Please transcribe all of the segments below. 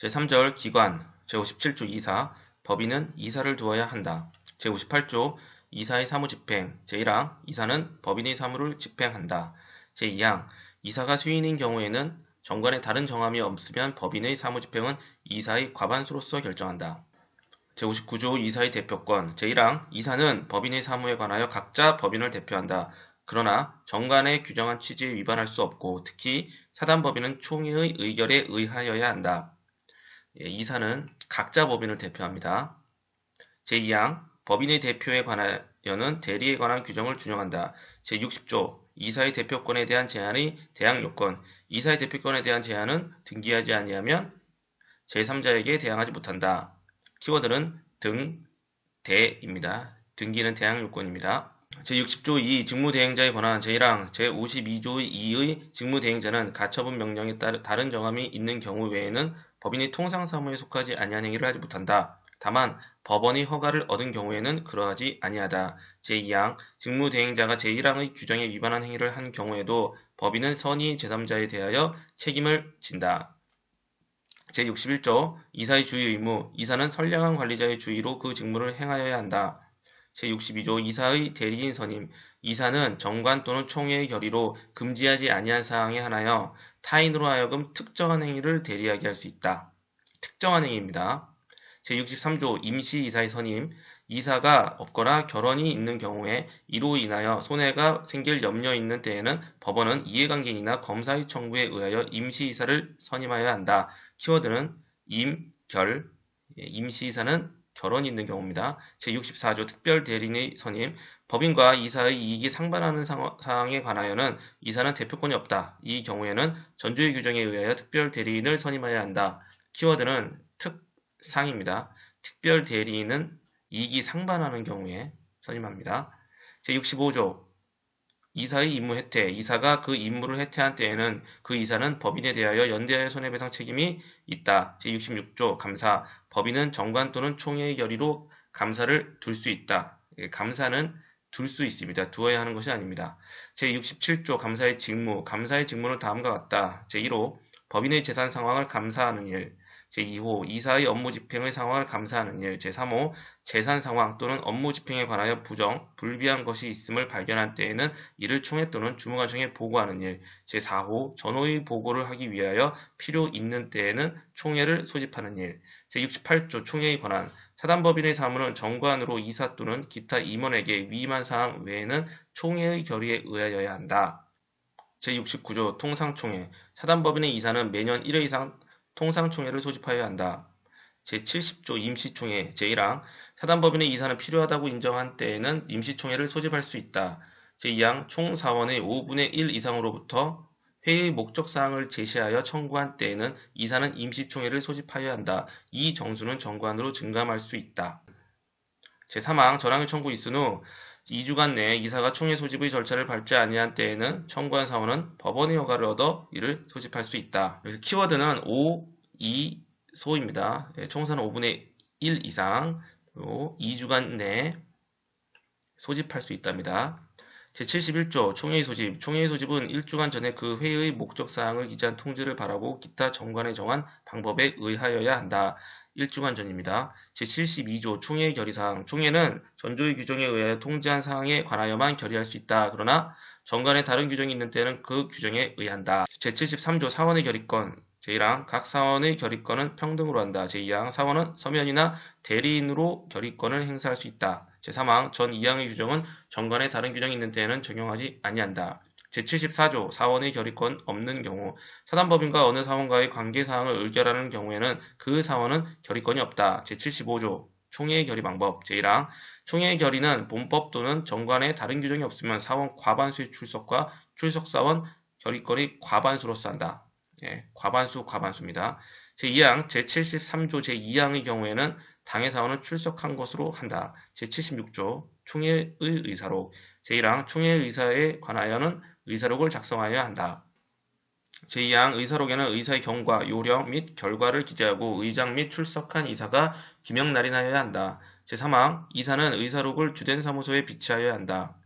제3절 기관, 제57조 이사, 법인은 이사를 두어야 한다. 제58조 이사의 사무집행, 제1항 이사는 법인의 사무를 집행한다. 제2항 이사가 수인인 경우에는 정관에 다른 정함이 없으면 법인의 사무집행은 이사의 과반수로서 결정한다. 제59조 이사의 대표권, 제1항 이사는 법인의 사무에 관하여 각자 법인을 대표한다. 그러나 정관에 규정한 취지에 위반할 수 없고 특히 사단법인은 총회의 의결에 의하여야 한다. 이사는 각자 법인을 대표합니다. 제2항 법인의 대표에 관하여는 대리에 관한 규정을 준용한다. 제60조 이사의 대표권에 대한 제한의 대항 요건, 이사의 대표권에 대한 제한은 등기하지 아니하면 제3자에게 대항하지 못한다. 키워드는 등, 대입니다. 등기는 대항 요건입니다. 제60조 2 직무대행자에 관한 제1항 제52조 2의 직무대행자는 가처분 명령에 따른 다른 정함이 있는 경우 외에는 법인이 통상사무에 속하지 아니한 행위를 하지 못한다. 다만 법원의 허가를 얻은 경우에는 그러하지 아니하다. 제2항 직무대행자가 제1항의 규정에 위반한 행위를 한 경우에도 법인은 선의 제3자에 대하여 책임을 진다. 제61조 이사의 주의 의무 이사는 선량한 관리자의 주의로 그 직무를 행하여야 한다. 제62조 이사의 대리인 선임 이사는 정관 또는 총회의 결의로 금지하지 아니한 사항에 한하여 타인으로 하여금 특정한 행위를 대리하게 할 수 있다. 특정한 행위입니다. 제63조 임시이사의 선임 이사가 없거나 결혼이 있는 경우에 이로 인하여 손해가 생길 염려 있는 때에는 법원은 이해관계인이나 검사의 청구에 의하여 임시이사를 선임하여야 한다. 키워드는 임, 결, 임시이사는 결혼이 있는 경우입니다. 제64조 특별대리인의 선임 법인과 이사의 이익이 상반하는 사항에 관하여는 이사는 대표권이 없다. 이 경우에는 전조의 규정에 의하여 특별대리인을 선임하여야 한다. 키워드는 특상입니다. 특별대리인은 이익이 상반하는 경우에 선임합니다. 제65조 이사의 임무 해태 이사가 그 임무를 해태한 때에는 그 이사는 법인에 대하여 연대하여 손해배상 책임이 있다. 제66조 감사 법인은 정관 또는 총회의 결의로 감사를 둘 수 있다. 감사는 둘 수 있습니다. 두어야 하는 것이 아닙니다. 제67조 감사의 직무 감사의 직무는 다음과 같다. 제1호 법인의 재산 상황을 감사하는 일 제2호 이사의 업무 집행의 상황을 감사하는 일 제3호 재산 상황 또는 업무 집행에 관하여 부정, 불비한 것이 있음을 발견한 때에는 이를 총회 또는 주무관청에 보고하는 일 제4호 전호의 보고를 하기 위하여 필요 있는 때에는 총회를 소집하는 일 제68조 총회의 권한 사단법인의 사무는 정관으로 이사 또는 기타 임원에게 위임한 사항 외에는 총회의 결의에 의하여야 한다. 제69조 통상총회 사단법인의 이사는 매년 1회 이상 통상총회를 소집하여야 한다. 제70조 임시총회 제1항 사단법인의 이사는 필요하다고 인정한 때에는 임시총회를 소집할 수 있다. 제2항 총사원의 5분의 1 이상으로부터 회의 목적사항을 제시하여 청구한 때에는 이사는 임시총회를 소집하여야 한다. 이 정수는 정관으로 증감할 수 있다. 제3항 전항의 청구 있은 후 2주간 내에 이사가 총회 소집의 절차를 밟지 아니한 때에는 청구한 사원은 법원의 허가를 얻어 이를 소집할 수 있다. 그래서 키워드는 5, 2, 소입니다. 총사는 5분의 1 이상 2주간 내에 소집할 수 있답니다. 제71조 총회의 소집 총회의 소집은 1주간 전에 그 회의의 목적사항을 기재한 통지를 바라고 기타 정관에 정한 방법에 의하여야 한다. 1주간 전입니다. 제72조 총회의 결의사항 총회는 전조의 규정에 의하여 통지한 사항에 관하여만 결의할 수 있다. 그러나 정관에 다른 규정이 있는 때는 그 규정에 의한다. 제73조 사원의 결의권 제1항 각 사원의 결의권은 평등으로 한다. 제2항 사원은 서면이나 대리인으로 결의권을 행사할 수 있다. 제3항 전 2항의 규정은 정관에 다른 규정이 있는 때에는 적용하지 아니한다. 제74조 사원의 결의권 없는 경우 사단법인과 어느 사원과의 관계사항을 의결하는 경우에는 그 사원은 결의권이 없다. 제75조 총회의 결의 방법 제1항 총회의 결의는 본법 또는 정관에 다른 규정이 없으면 사원 과반수의 출석과 출석사원 결의권의 과반수로서 한다. 과반수입니다. 제2항 제73조 제2항의 경우에는 당의 사원은 출석한 것으로 한다. 제76조 총회의 의사록 제1항 총회의 의사에 관하여는 의사록을 작성하여야 한다. 제2항 의사록에는 의사의 경과, 요령 및 결과를 기재하고 의장 및 출석한 이사가 기명 날인하여야 한다. 제3항 이사는 의사록을 주된 사무소에 비치하여야 한다.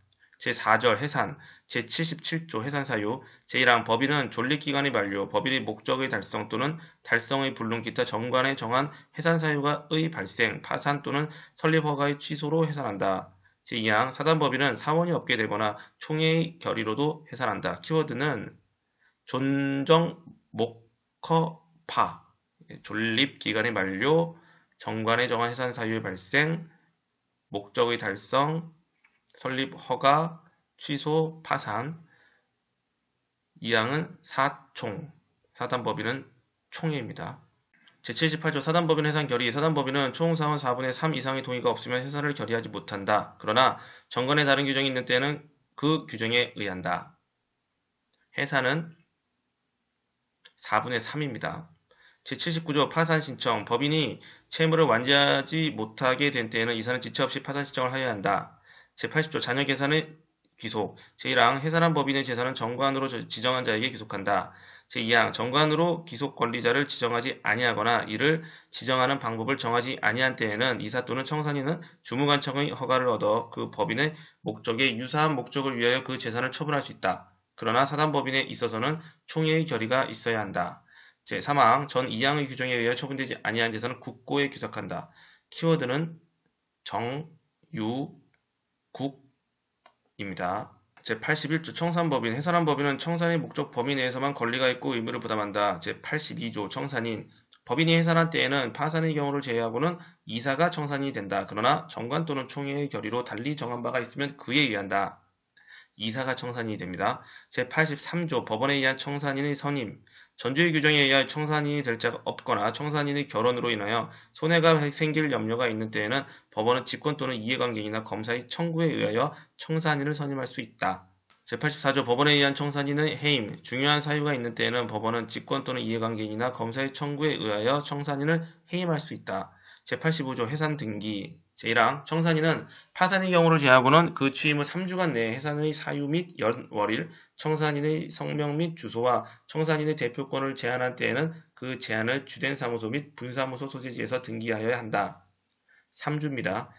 제4절 해산, 제77조 해산 사유, 제1항 법인은 존립기간이 만료, 법인의 목적의 달성 또는 달성의 불능 기타 정관에 정한 해산 사유가의 발생, 파산 또는 설립 허가의 취소로 해산한다. 제2항 사단법인은 사원이 없게 되거나 총회의 결의로도 해산한다. 키워드는 존정, 목허, 파, 존립기간이 만료, 정관에 정한 해산 사유의 발생, 목적의 달성, 설립 허가, 취소, 파산. 2항은 사총, 사단법인은 총회입니다. 제78조 사단법인 해산 결의 사단법인은 총사원 4분의 3 이상의 동의가 없으면 해산을 결의하지 못한다. 그러나 정관에 다른 규정이 있는 때에는 그 규정에 의한다. 해산은 4분의 3입니다. 제79조 파산 신청 법인이 채무를 완지하지 못하게 된 때에는 이사는 지체 없이 파산 신청을 하여야 한다. 제80조 자녀 계산의 귀속 제1항 해산한 법인의 재산은 정관으로 지정한 자에게 귀속한다. 제2항 정관으로 귀속 권리자를 지정하지 아니하거나 이를 지정하는 방법을 정하지 아니한 때에는 이사 또는 청산인은 주무관청의 허가를 얻어 그 법인의 목적에 유사한 목적을 위하여 그 재산을 처분할 수 있다. 그러나 사단법인에 있어서는 총회의 결의가 있어야 한다. 제3항 전 2항의 규정에 의하여 처분되지 아니한 재산은 국고에 귀속한다. 키워드는 정, 유, 국입니다. 제81조 청산법인 해산한 법인은 청산의 목적 범위 내에서만 권리가 있고 의무를 부담한다. 제82조 청산인 법인이 해산한 때에는 파산의 경우를 제외하고는 이사가 청산이 된다. 그러나 정관 또는 총회의 결의로 달리 정한 바가 있으면 그에 의한다. 이사가 청산이 됩니다. 제83조 법원에 의한 청산인의 선임 전주의 규정에 의하여 청산인이 될 자가 없거나 청산인의 결혼으로 인하여 손해가 생길 염려가 있는 때에는 법원은 직권 또는 이해관계인이나 검사의 청구에 의하여 청산인을 선임할 수 있다. 제84조 법원에 의한 청산인의 해임 중요한 사유가 있는 때에는 법원은 직권 또는 이해관계인이나 검사의 청구에 의하여 청산인을 해임할 수 있다. 제85조 해산 등기 제1항 청산인은 파산의 경우를 제하고는 그 취임 후 3주간 내에 해산의 사유 및 연월일, 청산인의 성명 및 주소와 청산인의 대표권을 제한한 때에는 그 제한을 주된 사무소 및 분사무소 소재지에서 등기하여야 한다. 3주입니다.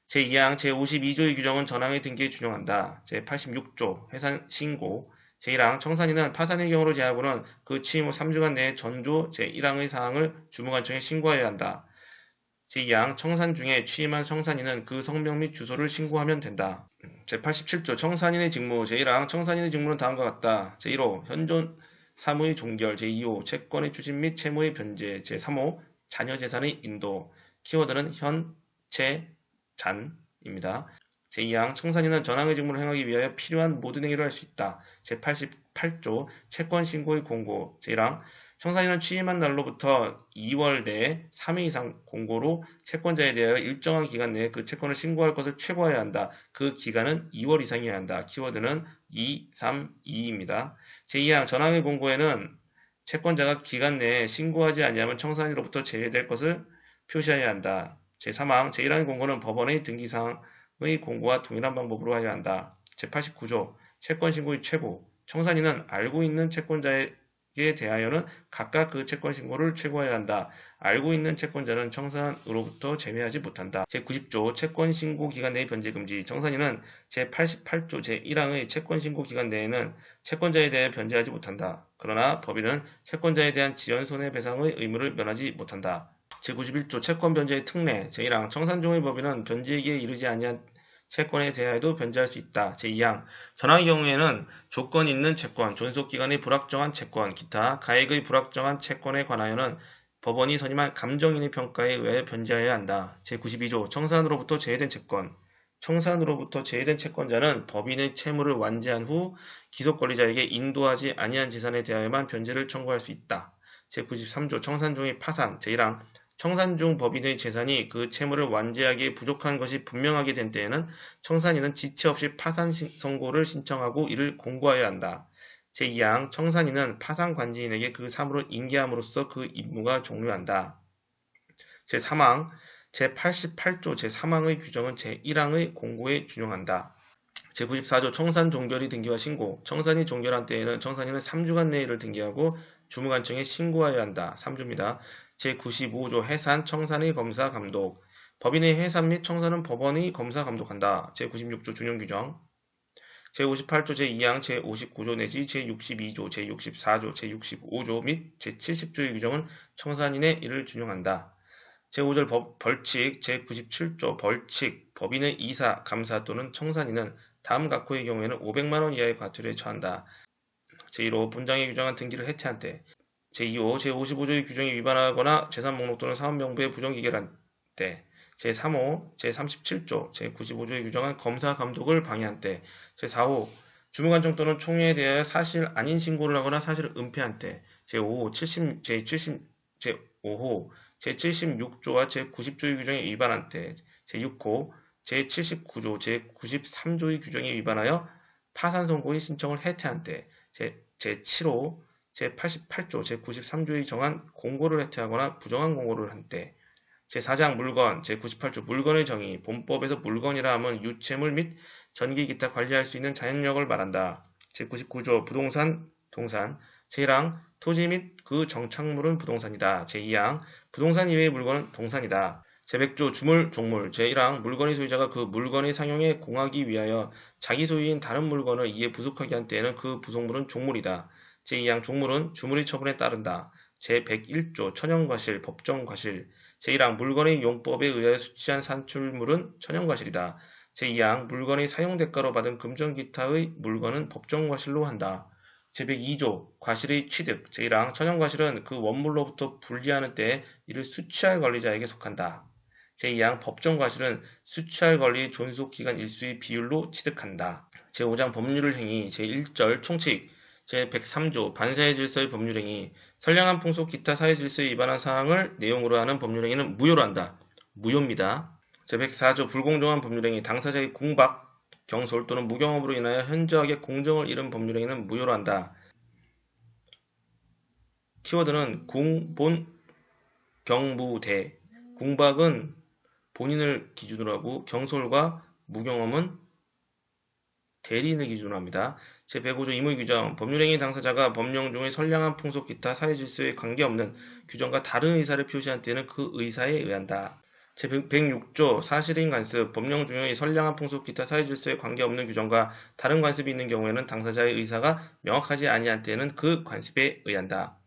제2항 제52조의 규정은 전항의 등기에 준용한다. 제86조 해산 신고 제1항 청산인은 파산의 경우를 제하고는 그 취임 후 3주간 내에 전조 제1항의 사항을 주무관청에 신고하여야 한다. 제2항 청산 중에 취임한 청산인은 그 성명 및 주소를 신고하면 된다. 제87조 청산인의 직무 제1항 청산인의 직무는 다음과 같다. 제1호 현존 사무의 종결 제2호 채권의 추진 및 채무의 변제 제3호 자녀 재산의 인도 키워드는 현, 채, 잔입니다. 제2항 청산인은 전항의 직무를 행하기 위하여 필요한 모든 행위를 할 수 있다. 제88조 채권 신고의 공고 제1항 청산인은 취임한 날로부터 2월 내에 3회 이상 공고로 채권자에 대하여 일정한 기간 내에 그 채권을 신고할 것을 최고화해야 한다. 그 기간은 2월 이상이어야 한다. 키워드는 2, 3, 2입니다. 제2항 전항의 공고에는 채권자가 기간 내에 신고하지 아니하면 청산인으로부터 제외될 것을 표시해야 한다. 제3항 제1항의 공고는 법원의 등기사항의 공고와 동일한 방법으로 하여야 한다. 제89조 채권 신고의 최고 청산인은 알고 있는 채권자에 대하여는 각각 그 채권 신고를 최고해야 한다. 알고 있는 채권자는 청산으로부터 제외하지 못한다. 제90조 채권 신고 기간 내의 변제 금지 청산인은 제88조 제1항의 채권 신고 기간 내에는 채권자에 대해 변제하지 못한다. 그러나 법인은 채권자에 대한 지연 손해배상의 의무를 면하지 못한다. 제91조 채권 변제의 특례 제1항 청산중의 법인은 변제기에 이르지 아니한 채권에 대하여도 변제할 수 있다. 제2항 전항의 경우에는 조건 있는 채권, 존속기간이 불확정한 채권, 기타 가액의 불확정한 채권에 관하여는 법원이 선임한 감정인의 평가에 의하여 변제하여야 한다. 제92조 청산으로부터 제외된 채권 청산으로부터 제외된 채권자는 법인의 채무를 완지한 후 기속권리자에게 인도하지 아니한 재산에 대하여만 변제를 청구할 수 있다. 제93조 청산중의 파산 제1항 청산중 법인의 재산이 그 채무를 완지하기에 부족한 것이 분명하게 된 때에는 청산인은 지체 없이 파산 선고를 신청하고 이를 공고하여야 한다. 제2항 청산인은 파산관지인에게 그 사무를 인계함으로써 그 임무가 종료한다. 제3항 제88조 제3항의 규정은 제1항의 공고에 준용한다. 제94조 청산 종결의 등기와 신고 청산이 종결한 때에는 청산인은 3주간 내에 이를 등기하고 주무관청에 신고하여야 한다. 3주입니다. 제95조 해산 청산의 검사 감독 법인의 해산 및 청산은 법원이 검사 감독한다. 제96조 준용규정 제58조 제2항 제59조 내지 제62조 제64조 제65조 및 제70조의 규정은 청산인의 일을 준용한다. 제5절 벌칙 제97조 벌칙 법인의 이사, 감사 또는 청산인은 다음 각호의 경우에는 500만원 이하의 과태료에 처한다. 제1호 본장에 규정한 등기를 해태한 때 제2호 제55조의 규정에 위반하거나 재산목록 또는 사업명부에 부정기결한 때 제3호 제37조 제95조에 규정한 검사 감독을 방해한 때 제4호 주무관청 또는 총회에 대하여 사실 아닌 신고를 하거나 사실을 은폐한 때 제5호 제5호 제76조와 제90조의 규정에 위반한 때 제6호 제79조 제93조의 규정에 위반하여 파산 선고의 신청을 해태한 때 제7호 제88조 제93조의 정한 공고를 해태하거나 부정한 공고를 한 때 제4장 물건 제98조 물건의 정의 본법에서 물건이라 함은 유체물 및 전기 기타 관리할 수 있는 자연력을 말한다. 제99조 부동산 동산 제1항 토지 및 그 정착물은 부동산이다. 제2항 부동산 이외의 물건은 동산이다. 제100조 주물 종물 제1항 물건의 소유자가 그 물건의 상용에 공하기 위하여 자기 소유인 다른 물건을 이에 부속하게 한 때에는 그 부속물은 종물이다. 제2항 종물은 주물의 처분에 따른다. 제101조 천연과실 법정과실 제1항 물건의 용법에 의하여 수취한 산출물은 천연과실이다. 제2항 물건의 사용대가로 받은 금전기타의 물건은 법정과실로 한다. 제102조 과실의 취득 제1항 천연과실은 그 원물로부터 분리하는 때에 이를 수취할 권리자에게 속한다. 제2항 법정과실은 수취할 권리 존속기간 일수의 비율로 취득한다. 제5장 법률을 행위 제1절 총칙 제103조 반사회 질서의 법률행위 선량한 풍속 기타 사회질서에 위반한 사항을 내용으로 하는 법률행위는 무효로 한다. 무효입니다. 제104조 불공정한 법률행위 당사자의 공박, 경솔 또는 무경험으로 인하여 현저하게 공정을 잃은 법률행위는 무효로 한다. 키워드는 궁본 경무대 공박은 본인을 기준으로 하고 경솔과 무경험은 대리인을 기준으로 합니다. 제105조 의무 규정 법률행위 당사자가 법령 중의 선량한 풍속 기타 사회질서에 관계없는 규정과 다른 의사를 표시한 때는 그 의사에 의한다. 제106조 사실인 관습 법령 중의 선량한 풍속 기타 사회질서에 관계없는 규정과 다른 관습이 있는 경우에는 당사자의 의사가 명확하지 아니한 때는 그 관습에 의한다.